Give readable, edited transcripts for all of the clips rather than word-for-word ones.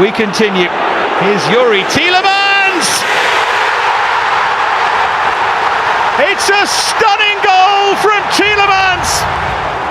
We continue. Here's Yuri Tielemans! It's a stunning goal from Tielemans!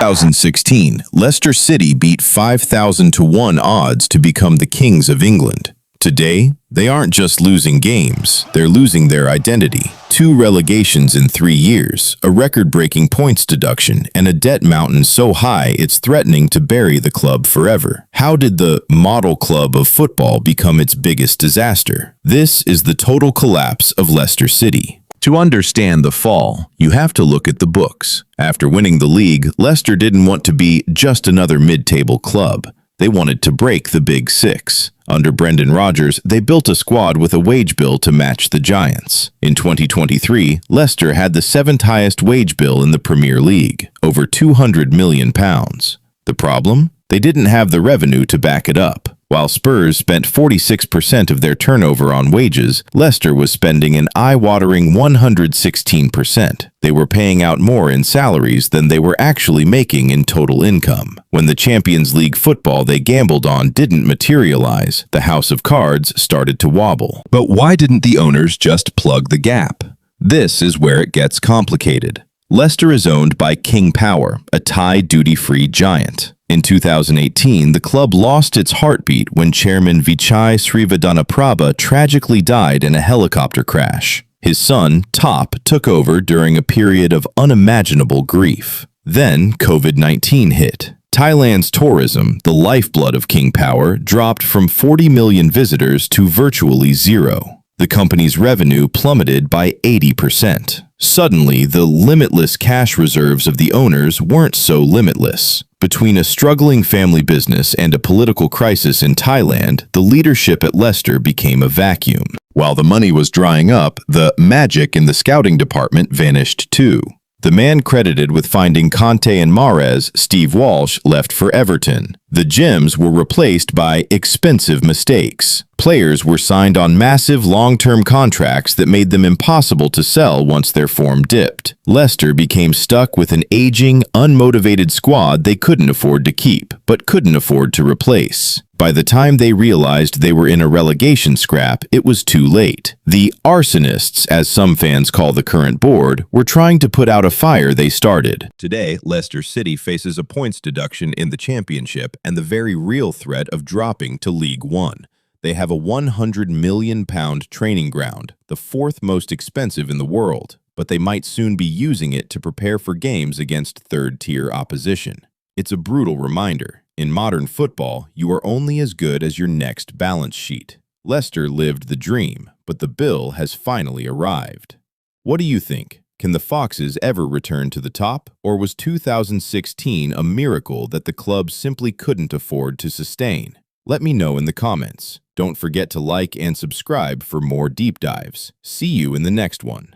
2016, Leicester City beat 5,000 to 1 odds to become the Kings of England. Today, they aren't just losing games, they're losing their identity. 2 relegations in 3 years, a record-breaking points deduction, and a debt mountain so high it's threatening to bury the club forever. How did the model club of football become its biggest disaster? This is the total collapse of Leicester City. To understand the fall, you have to look at the books. After winning the league, Leicester didn't want to be just another mid-table club. They wanted to break the Big Six. Under Brendan Rodgers, they built a squad with a wage bill to match the Giants. In 2023, Leicester had the 7th highest wage bill in the Premier League, over £200 million. The problem? They didn't have the revenue to back it up. While Spurs spent 46% of their turnover on wages, Leicester was spending an eye-watering 116%. They were paying out more in salaries than they were actually making in total income. When the Champions League football they gambled on didn't materialize, the house of cards started to wobble. But why didn't the owners just plug the gap? This is where it gets complicated. Leicester is owned by King Power, a Thai duty-free giant. In 2018, the club lost its heartbeat when chairman Vichai Srivaddhanaprabha tragically died in a helicopter crash. His son, Top, took over during a period of unimaginable grief. Then COVID-19 hit. Thailand's tourism, the lifeblood of King Power, dropped from 40 million visitors to virtually 0. The company's revenue plummeted by 80%. Suddenly, the limitless cash reserves of the owners weren't so limitless. Between a struggling family business and a political crisis in Thailand, the leadership at Leicester became a vacuum. While the money was drying up, the magic in the scouting department vanished too. The man credited with finding Conte and Mahrez, Steve Walsh, left for Everton. The gems were replaced by expensive mistakes. Players were signed on massive long-term contracts that made them impossible to sell once their form dipped. Leicester became stuck with an aging, unmotivated squad they couldn't afford to keep, but couldn't afford to replace. By the time they realized they were in a relegation scrap, it was too late. The arsonists, as some fans call the current board, were trying to put out a fire they started. Today, Leicester City faces a points deduction in the championship and the very real threat of dropping to League One. They have a £100 million training ground, the 4th most expensive in the world, but they might soon be using it to prepare for games against third-tier opposition. It's a brutal reminder. In modern football, you are only as good as your next balance sheet. Leicester lived the dream, but the bill has finally arrived. What do you think? Can the Foxes ever return to the top? Or was 2016 a miracle that the club simply couldn't afford to sustain? Let me know in the comments. Don't forget to like and subscribe for more deep dives. See you in the next one.